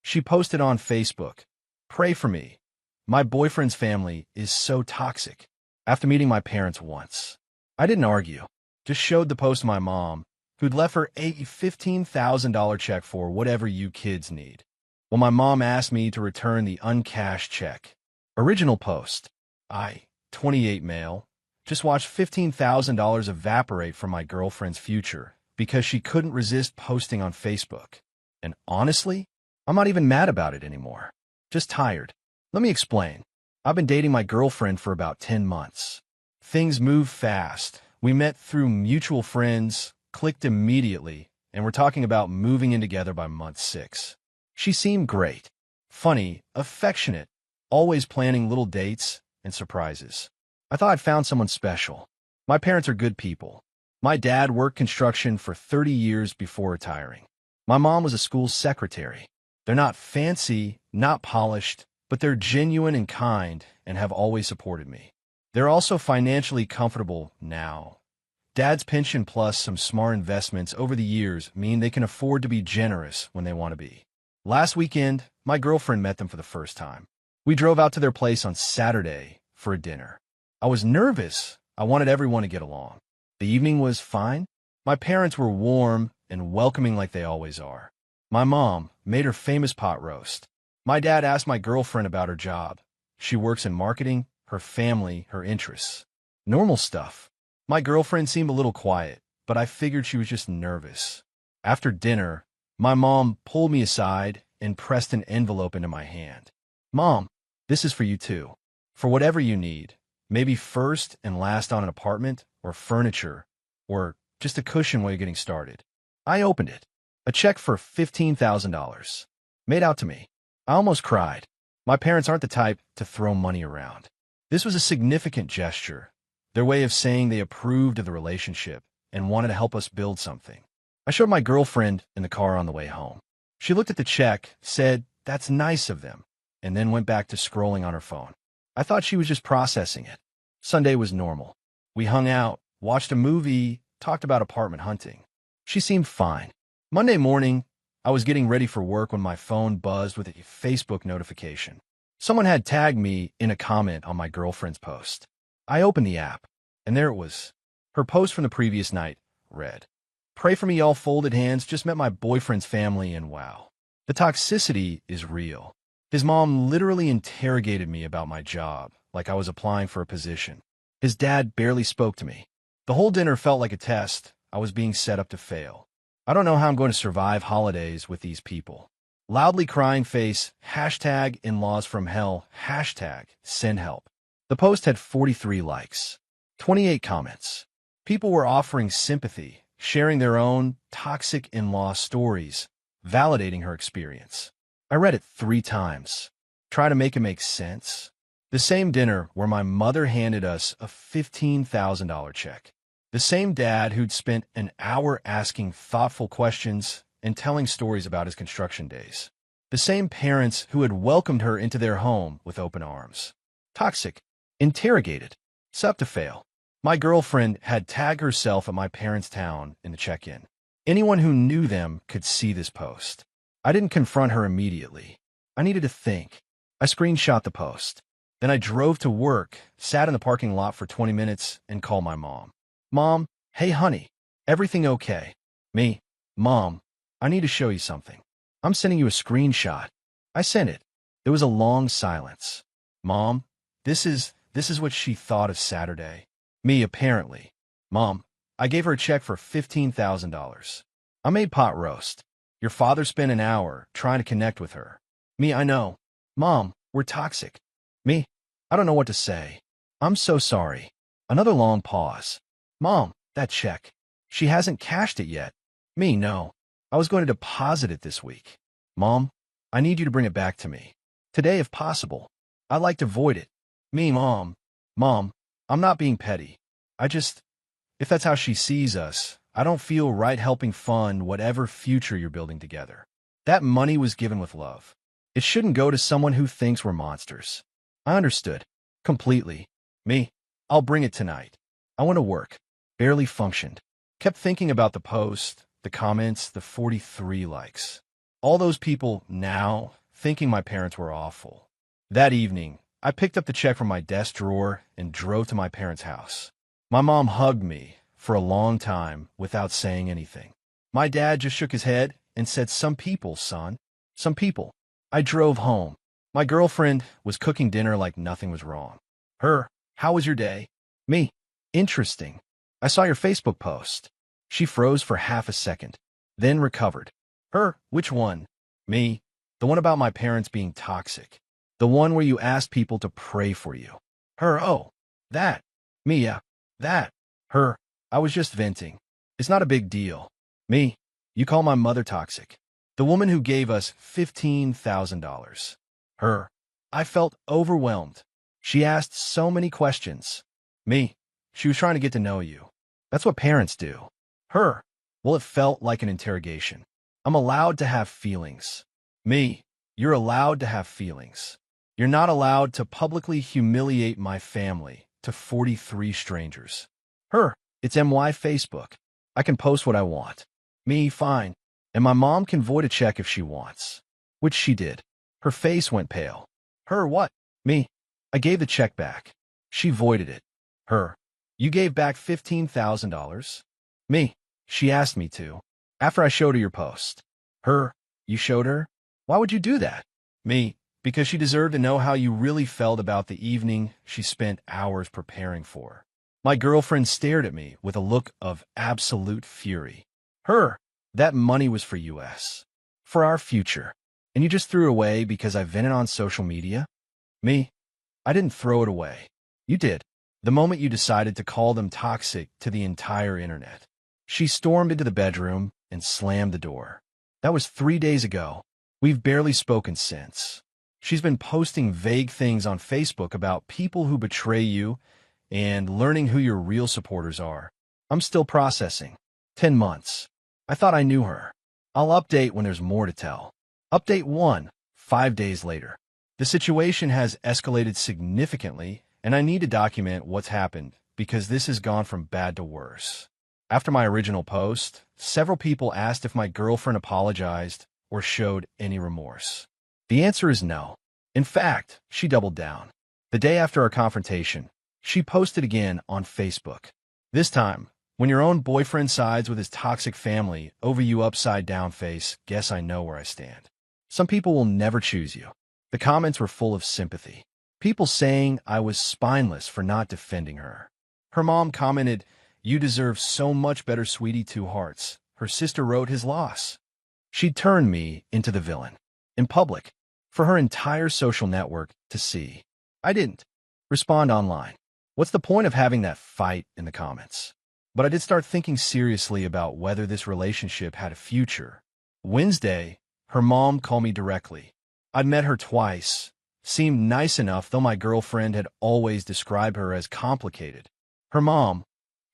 She posted on Facebook, "Pray for me. My boyfriend's family is so toxic." After meeting my parents once, I didn't argue, just showed the post to my mom, who'd left her a $15,000 check for whatever you kids need. Well, my mom asked me to return the uncashed check. Original post. I, 28 male, just watched $15,000 evaporate from my girlfriend's future because she couldn't resist posting on Facebook. And honestly, I'm not even mad about it anymore. Just tired. Let me explain. I've been dating my girlfriend for about 10 months. Things move fast. We met through mutual friends, clicked immediately, and we're talking about moving in together by month 6. She seemed great, funny, affectionate, always planning little dates and surprises. I thought I'd found someone special. My parents are good people. My dad worked construction for 30 years before retiring. My mom was a school secretary. They're not fancy, not polished, but they're genuine and kind and have always supported me. They're also financially comfortable now. Dad's pension plus some smart investments over the years mean they can afford to be generous when they want to be. Last weekend, my girlfriend met them for the first time. We drove out to their place on Saturday for a dinner. I was nervous. I wanted everyone to get along. The evening was fine. My parents were warm and welcoming like they always are. My mom made her famous pot roast. My dad asked my girlfriend about her job. She works in marketing, her family, her interests. Normal stuff. My girlfriend seemed a little quiet, but I figured she was just nervous. After dinner, my mom pulled me aside and pressed an envelope into my hand. "Mom, this is for you too. For whatever you need, maybe first and last on an apartment or furniture, or just a cushion while you're getting started." I opened it. A check for $15,000. Made out to me. I almost cried. My parents aren't the type to throw money around. This was a significant gesture, their way of saying they approved of the relationship and wanted to help us build something. I showed my girlfriend in the car on the way home. She looked at the check, said, "That's nice of them," and then went back to scrolling on her phone. I thought she was just processing it. Sunday was normal. We hung out, watched a movie, talked about apartment hunting. She seemed fine. Monday morning, I was getting ready for work when my phone buzzed with a Facebook notification. Someone had tagged me in a comment on my girlfriend's post. I opened the app, and there it was. Her post from the previous night read, "Pray for me, all folded hands. Just met my boyfriend's family, and wow. The toxicity is real. His mom literally interrogated me about my job, like I was applying for a position. His dad barely spoke to me. The whole dinner felt like a test. I was being set up to fail. I don't know how I'm going to survive holidays with these people." Loudly crying face, hashtag in-laws from hell, hashtag send help. The post had 43 likes, 28 comments. People were offering sympathy, sharing their own toxic in-law stories, validating her experience. I read it 3 times. Try to make it make sense. The same dinner where my mother handed us a $15,000 check. The same dad who'd spent an hour asking thoughtful questions and telling stories about his construction days. The same parents who had welcomed her into their home with open arms. Toxic. Interrogated. Set up to fail. My girlfriend had tagged herself at my parents' town in the check-in. Anyone who knew them could see this post. I didn't confront her immediately. I needed to think. I screenshot the post. Then I drove to work, sat in the parking lot for 20 minutes, and called my mom. "Mom, hey honey, everything okay?" Me, "Mom, I need to show you something. I'm sending you a screenshot." I sent it. There was a long silence. "Mom, this is what she thought of Saturday." Me, apparently. "Mom, I gave her a check for $15,000. I made pot roast. Your father spent an hour trying to connect with her." Me, "I know. Mom, we're toxic." Me, "I don't know what to say. I'm so sorry." Another long pause. "Mom, that check. She hasn't cashed it yet." Me, "No. I was going to deposit it this week." "Mom, I need you to bring it back to me. Today if possible. I'd like to void it." Me, Mom, I'm not being petty. If that's how she sees us, I don't feel right helping fund whatever future you're building together. That money was given with love. It shouldn't go to someone who thinks we're monsters." I understood. Completely. Me, "I'll bring it tonight." I went to work. Barely functioned. Kept thinking about the post, the comments, the 43 likes. All those people now thinking my parents were awful. That evening, I picked up the check from my desk drawer and drove to my parents' house. My mom hugged me for a long time without saying anything. My dad just shook his head and said, "Some people, son. Some people." I drove home. My girlfriend was cooking dinner like nothing was wrong. Her, "How was your day?" Me, "Interesting. I saw your Facebook post." She froze for half a second, then recovered. Her, "Which one?" Me, "The one about my parents being toxic. The one where you asked people to pray for you." Her, "Oh, that." Me, "Yeah, that." Her, "I was just venting. It's not a big deal." Me, "You call my mother toxic. The woman who gave us $15,000. Her, "I felt overwhelmed. She asked so many questions." Me, "She was trying to get to know you. That's what parents do." Her, "Well, it felt like an interrogation. I'm allowed to have feelings." Me, "You're allowed to have feelings. You're not allowed to publicly humiliate my family to 43 strangers." Her, "It's my Facebook. I can post what I want." Me, "Fine. And my mom can void a check if she wants." Which she did. Her face went pale. Her, "What?" Me, "I gave the check back. She voided it." Her, "You gave back $15,000? Me, "She asked me to. After I showed her your post." Her, "You showed her? Why would you do that?" Me, "Because she deserved to know how you really felt about the evening she spent hours preparing for." My girlfriend stared at me with a look of absolute fury. Her, "That money was for us. For our future. And you just threw it away because I vented on social media?" Me, "I didn't throw it away. You did. The moment you decided to call them toxic to the entire internet." She stormed into the bedroom and slammed the door. That was 3 days ago. We've barely spoken since. She's been posting vague things on Facebook about people who betray you and learning who your real supporters are. I'm still processing. 10 months. I thought I knew her. I'll update when there's more to tell. Update 1, 5 days later. The situation has escalated significantly, and I need to document what's happened because this has gone from bad to worse. After my original post, several people asked if my girlfriend apologized or showed any remorse. The answer is no. In fact, she doubled down. The day after our confrontation, she posted again on Facebook. This time, "When your own boyfriend sides with his toxic family over you upside down face, guess I know where I stand." Some people will never choose you. The comments were full of sympathy. People saying I was spineless for not defending her. Her mom commented, "You deserve so much better, sweetie, 2 hearts." Her sister wrote, "His loss." She turned me into the villain. In public. For her entire social network to see. I didn't respond online. What's the point of having that fight in the comments? But I did start thinking seriously about whether this relationship had a future. Wednesday, her mom called me directly. I'd met her twice. Seemed nice enough, though my girlfriend had always described her as complicated. Her mom,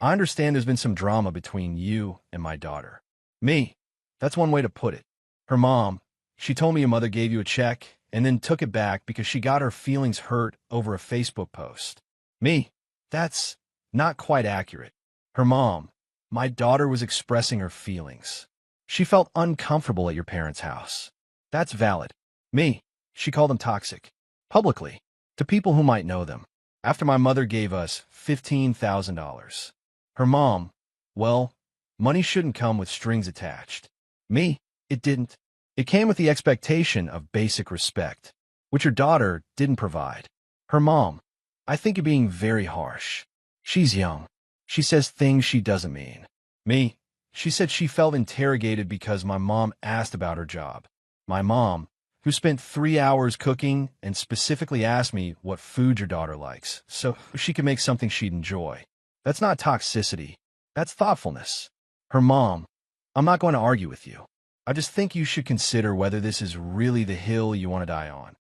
"I understand there's been some drama between you and my daughter." Me, "That's one way to put it." Her mom, "She told me your mother gave you a check and then took it back because she got her feelings hurt over a Facebook post." Me, "That's not quite accurate." Her mom, "My daughter was expressing her feelings. She felt uncomfortable at your parents' house. That's valid." Me, "She called them toxic. Publicly. To people who might know them. After my mother gave us $15,000. Her mom, "Well, money shouldn't come with strings attached." Me, "It didn't. It came with the expectation of basic respect, which your daughter didn't provide." Her mom, "I think you're being very harsh. She's young. She says things she doesn't mean." Me, "She said she felt interrogated because my mom asked about her job." My mom, who spent 3 hours cooking and specifically asked me what food your daughter likes so she could make something she'd enjoy. That's not toxicity. That's thoughtfulness. Her mom, "I'm not going to argue with you. I just think you should consider whether this is really the hill you want to die on."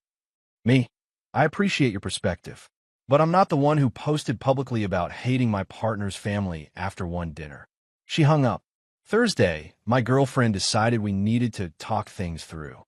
Me, "I appreciate your perspective, but I'm not the one who posted publicly about hating my partner's family after one dinner." She hung up. Thursday, my girlfriend decided we needed to talk things through.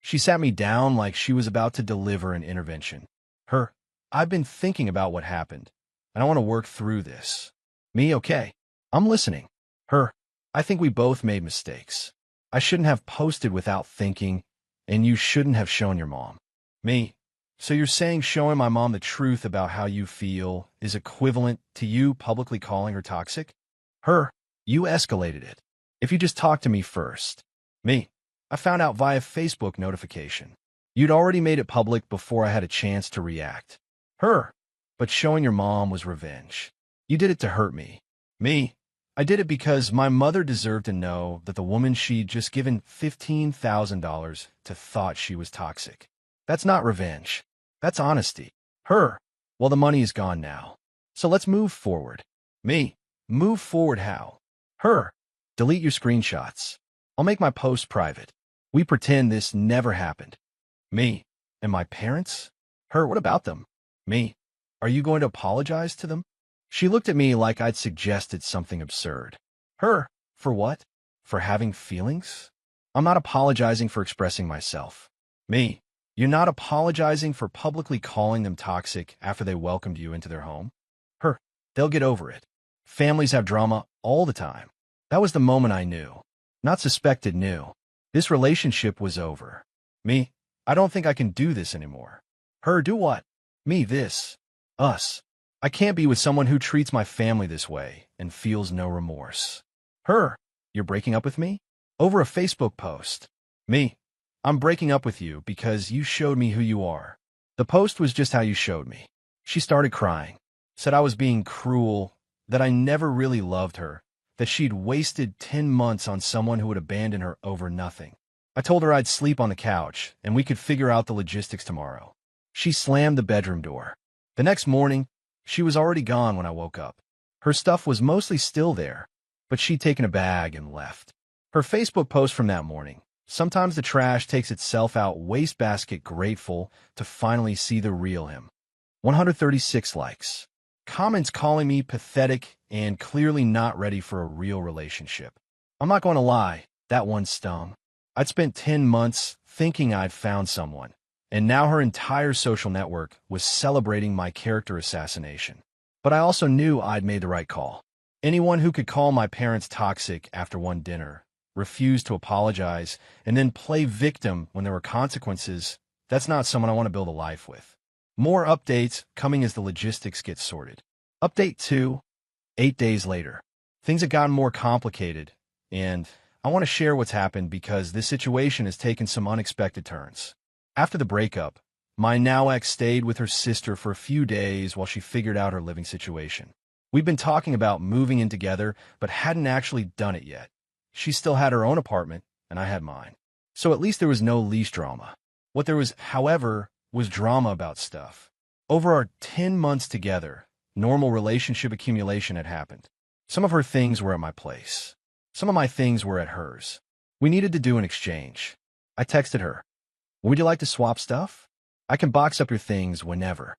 She sat me down like she was about to deliver an intervention. Her, "I've been thinking about what happened, and I want to work through this." Me, "Okay, I'm listening." Her, "I think we both made mistakes. I shouldn't have posted without thinking, and you shouldn't have shown your mom. Me. So you're saying showing my mom the truth about how you feel is equivalent to you publicly calling her toxic? Her. You escalated it. If you just talked to me first. Me. I found out via Facebook notification. You'd already made it public before I had a chance to react. Her. But showing your mom was revenge. You did it to hurt me. Me. I did it because my mother deserved to know that the woman she'd just given $15,000 to thought she was toxic. That's not revenge. That's honesty. Her. Well, the money is gone now. So let's move forward. Me. Move forward how? Her. Delete your screenshots. I'll make my post private. We pretend this never happened. Me. And my parents? Her. What about them? Me. Are you going to apologize to them? She looked at me like I'd suggested something absurd. Her. For what? For having feelings? I'm not apologizing for expressing myself. Me. You're not apologizing for publicly calling them toxic after they welcomed you into their home? Her. They'll get over it. Families have drama all the time. That was the moment I knew. Not suspected, knew. This relationship was over. Me. I don't think I can do this anymore. Her. Do what? Me. This. Us. I can't be with someone who treats my family this way and feels no remorse. Her. You're breaking up with me? Over a Facebook post. Me. I'm breaking up with you because you showed me who you are. The post was just how you showed me. She started crying. Said I was being cruel, that I never really loved her, that she'd wasted 10 months on someone who would abandon her over nothing. I told her I'd sleep on the couch and we could figure out the logistics tomorrow. She slammed the bedroom door. The next morning, she was already gone when I woke up. Her stuff was mostly still there, but she'd taken a bag and left. Her Facebook post from that morning: sometimes the trash takes itself out wastebasket, grateful to finally see the real him. 136 likes. Comments calling me pathetic and clearly not ready for a real relationship. I'm not going to lie, that one stung. I'd spent 10 months thinking I'd found someone, and now her entire social network was celebrating my character assassination. But I also knew I'd made the right call. Anyone who could call my parents toxic after one dinner, refuse to apologize, and then play victim when there were consequences, that's not someone I want to build a life with. More updates coming as the logistics get sorted. Update 2, 8 days later. Things have gotten more complicated, and I want to share what's happened because this situation has taken some unexpected turns. After the breakup, my now ex stayed with her sister for a few days while she figured out her living situation. We'd been talking about moving in together, but hadn't actually done it yet. She still had her own apartment, and I had mine. So at least there was no lease drama. What there was, however, was drama about stuff. Over our 10 months together, normal relationship accumulation had happened. Some of her things were at my place. Some of my things were at hers. We needed to do an exchange. I texted her, "Would you like to swap stuff? I can box up your things whenever."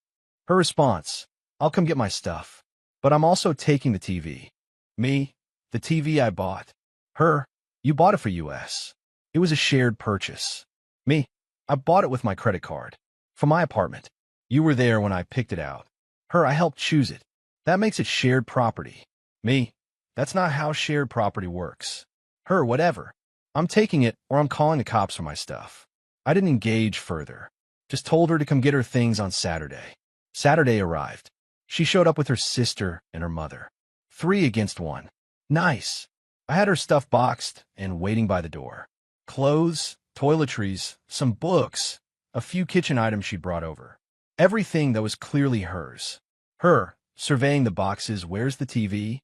Her response, "I'll come get my stuff. But I'm also taking the TV." Me, "The TV I bought." Her, "You bought it for US. It was a shared purchase." Me, "I bought it with my credit card. From my apartment. You were there when I picked it out." Her, "I helped choose it. That makes it shared property." Me, "That's not how shared property works." Her, "Whatever. I'm taking it or I'm calling the cops for my stuff." I didn't engage further. Just told her to come get her things on Saturday. Saturday arrived. She showed up with her sister and her mother. 3 against 1. Nice. I had her stuff boxed and waiting by the door. Clothes, toiletries, some books, a few kitchen items she'd brought over. Everything that was clearly hers. Her, surveying the boxes, "Where's the TV?"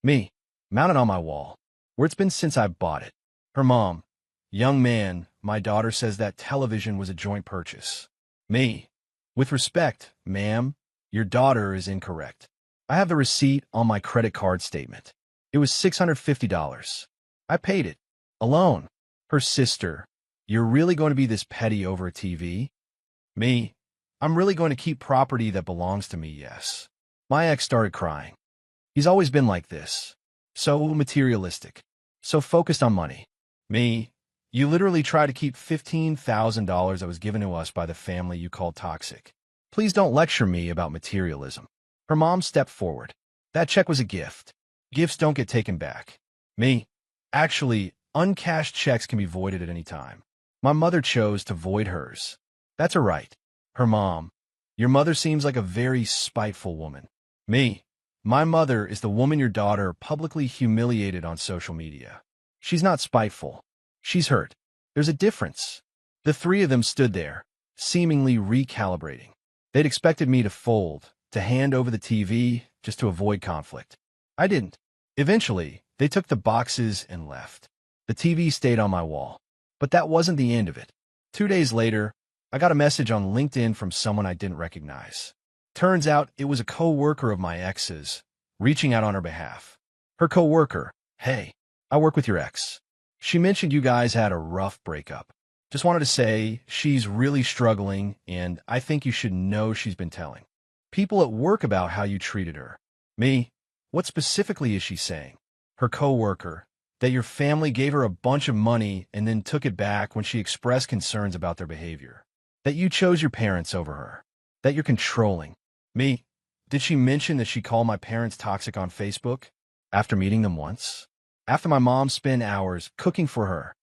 Me, "Mounted on my wall, where it's been since I bought it." Her mom, "Young man, my daughter says that television was a joint purchase." Me, "With respect, ma'am, your daughter is incorrect. I have the receipt on my credit card statement. It was $650. I paid it. Alone." Her sister, "You're really going to be this petty over a TV?" Me, "I'm really going to keep property that belongs to me, yes." My ex started crying. He's always been like this. So materialistic. So focused on money. Me, "You literally try to keep $15,000 that was given to us by the family you called toxic. Please don't lecture me about materialism." Her mom stepped forward. "That check was a gift. Gifts don't get taken back." Me, "Actually, Uncashed checks can be voided at any time. My mother chose to void hers. That's her right. Her mom. Your mother seems like a very spiteful woman. Me. My mother is the woman your daughter publicly humiliated on social media. She's not spiteful. She's hurt. There's a difference. The three of them stood there, seemingly recalibrating. They'd expected me to fold, to hand over the TV, just to avoid conflict. I didn't. Eventually, they took the boxes and left. The TV stayed on my wall. But that wasn't the end of it. 2 days later, I got a message on LinkedIn from someone I didn't recognize. Turns out it was a co-worker of my ex's, reaching out on her behalf. Her co-worker, "Hey, I work with your ex. She mentioned you guys had a rough breakup. Just wanted to say she's really struggling, and I think you should know she's been telling people at work about how you treated her." Me, what specifically is she saying? Her co-worker, that your family gave her a bunch of money and then took it back when she expressed concerns about their behavior. That you chose your parents over her. That you're controlling. Me, did she mention that she called my parents toxic on Facebook after meeting them once? After my mom spent hours cooking for her.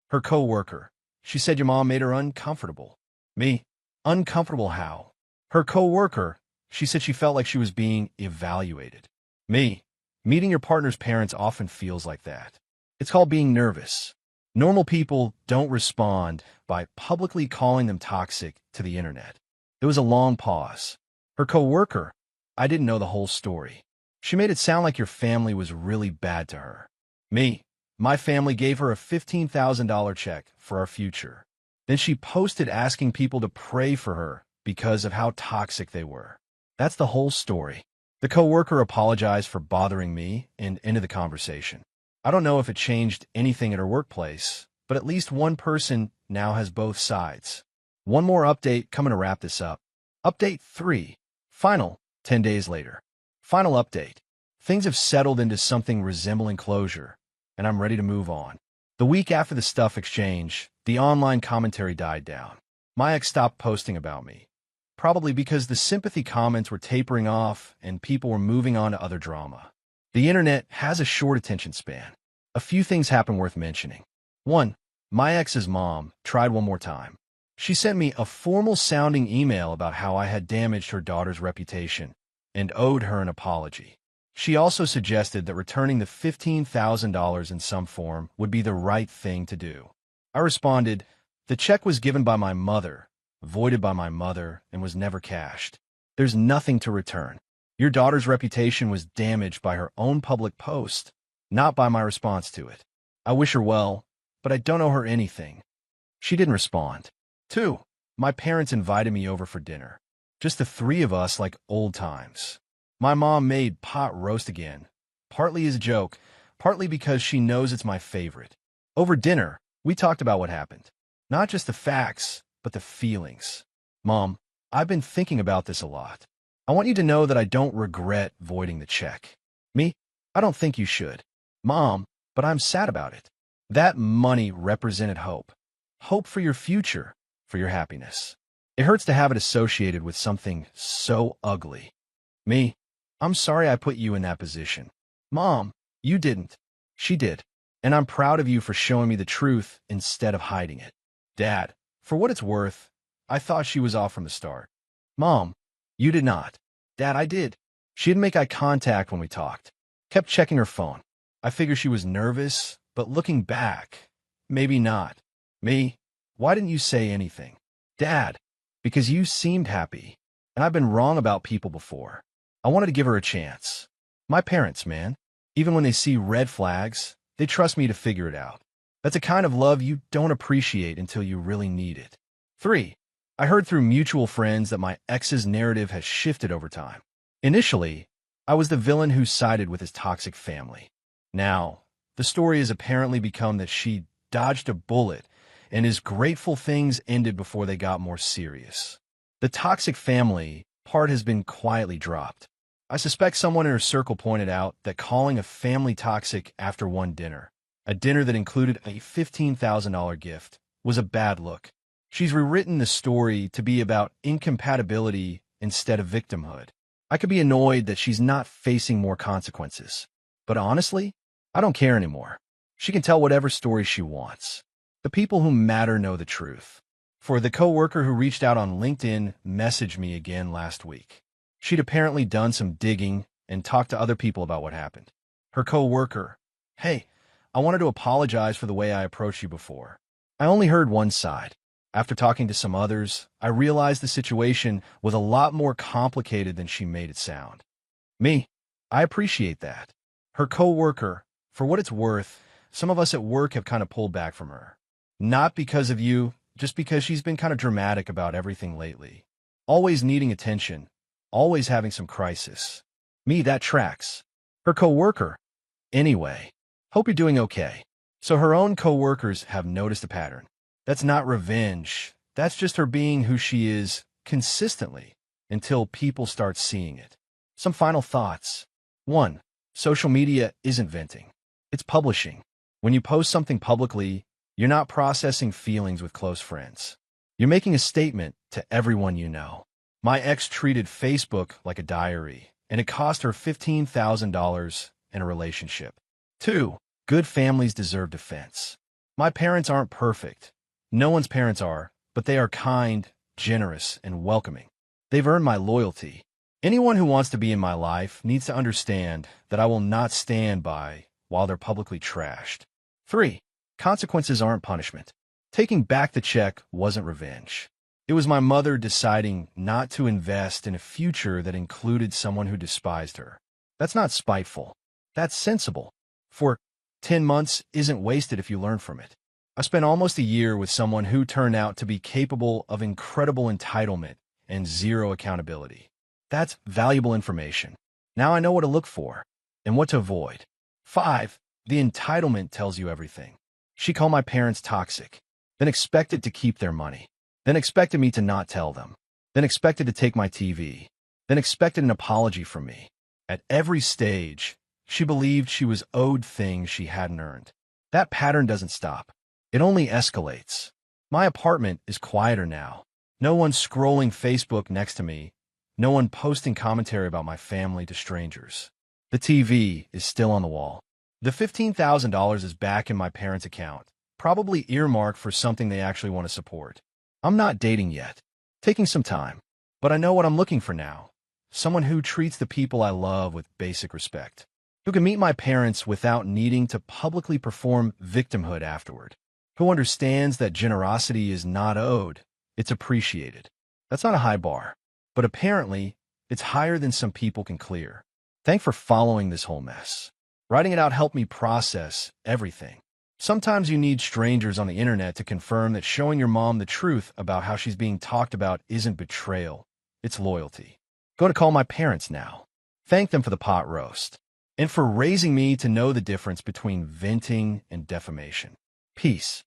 Her co-worker, she said your mom made her uncomfortable. Me, uncomfortable how? Her co-worker, she said she felt like she was being evaluated. Me, meeting your partner's parents often feels like that. It's called being nervous. Normal people don't respond by publicly calling them toxic to the internet. There was a long pause. Her co-worker, I didn't know the whole story. She made it sound like your family was really bad to her. Me, my family gave her a $15,000 check for our future. Then she posted asking people to pray for her because of how toxic they were. That's the whole story. The co-worker apologized for bothering me and ended the conversation. I don't know if it changed anything at her workplace, but at least one person now has both sides. One more update coming to wrap this up. Update 3. Final, 10 days later. Final update. Things have settled into something resembling closure, and I'm ready to move on. The week after the stuff exchange, the online commentary died down. My ex stopped posting about me. Probably because the sympathy comments were tapering off and people were moving on to other drama. The internet has a short attention span. A few things happen worth mentioning. 1. My ex's mom tried one more time. She sent me a formal-sounding email about how I had damaged her daughter's reputation and owed her an apology. She also suggested that returning the $15,000 in some form would be the right thing to do. I responded, the check was given by my mother, voided by my mother, and was never cashed. There's nothing to return. Your daughter's reputation was damaged by her own public post, not by my response to it. I wish her well, but I don't owe her anything. She didn't respond. 2. My parents invited me over for dinner. Just the three of us like old times. My mom made pot roast again, partly as a joke, partly because she knows it's my favorite. Over dinner, we talked about what happened. Not just the facts, but the feelings. Mom, I've been thinking about this a lot. I want you to know that I don't regret voiding the check. Me? I don't think you should. Mom, but I'm sad about it. That money represented hope. Hope for your future, for your happiness. It hurts to have it associated with something so ugly. Me? I'm sorry I put you in that position. Mom, you didn't. She did. And I'm proud of you for showing me the truth instead of hiding it. Dad, for what it's worth, I thought she was off from the start. Mom, you did not. Dad, I did. She didn't make eye contact when we talked. Kept checking her phone. I figured she was nervous, but looking back, maybe not. Me, why didn't you say anything? Dad, because you seemed happy, and I've been wrong about people before. I wanted to give her a chance. My parents, man, even when they see red flags, they trust me to figure it out. That's a kind of love you don't appreciate until you really need it. 3. I heard through mutual friends that my ex's narrative has shifted over time. Initially, I was the villain who sided with his toxic family. Now, the story has apparently become that she dodged a bullet and is grateful things ended before they got more serious. The toxic family part has been quietly dropped. I suspect someone in her circle pointed out that calling a family toxic after one dinner, a dinner that included a $15,000 gift, was a bad look. She's rewritten the story to be about incompatibility instead of victimhood. I could be annoyed that she's not facing more consequences. But honestly, I don't care anymore. She can tell whatever story she wants. The people who matter know the truth. For the coworker who reached out on LinkedIn messaged me again last week. She'd apparently done some digging and talked to other people about what happened. Her coworker, "Hey, I wanted to apologize for the way I approached you before. I only heard one side. After talking to some others, I realized the situation was a lot more complicated than she made it sound." Me, I appreciate that. Her coworker, for what it's worth, some of us at work have kind of pulled back from her. Not because of you, just because she's been kind of dramatic about everything lately. Always needing attention, always having some crisis. Me, that tracks. Her coworker, anyway, hope you're doing okay. So her own coworkers have noticed a pattern. That's not revenge. That's just her being who she is consistently until people start seeing it. Some final thoughts. 1. Social media isn't venting. It's publishing. When you post something publicly, you're not processing feelings with close friends. You're making a statement to everyone you know. My ex treated Facebook like a diary, and it cost her $15,000 in a relationship. 2. Good families deserve defense. My parents aren't perfect. No one's parents are, but they are kind, generous, and welcoming. They've earned my loyalty. Anyone who wants to be in my life needs to understand that I will not stand by while they're publicly trashed. 3. Consequences aren't punishment. Taking back the check wasn't revenge. It was my mother deciding not to invest in a future that included someone who despised her. That's not spiteful. That's sensible. For 10 months isn't wasted if you learn from it. I spent almost a year with someone who turned out to be capable of incredible entitlement and zero accountability. That's valuable information. Now I know what to look for and what to avoid. 5. The entitlement tells you everything. She called my parents toxic, then expected to keep their money, then expected me to not tell them, then expected to take my TV, then expected an apology from me. At every stage, she believed she was owed things she hadn't earned. That pattern doesn't stop. It only escalates. My apartment is quieter now. No one scrolling Facebook next to me. No one posting commentary about my family to strangers. The TV is still on the wall. The $15,000 is back in my parents' account, probably earmarked for something they actually want to support. I'm not dating yet. Taking some time. But I know what I'm looking for now. Someone who treats the people I love with basic respect. Who can meet my parents without needing to publicly perform victimhood afterward. Who understands that generosity is not owed, it's appreciated. That's not a high bar, but apparently, it's higher than some people can clear. Thanks for following this whole mess. Writing it out helped me process everything. Sometimes you need strangers on the internet to confirm that showing your mom the truth about how she's being talked about isn't betrayal, it's loyalty. Go to call my parents now. Thank them for the pot roast, and for raising me to know the difference between venting and defamation. Peace.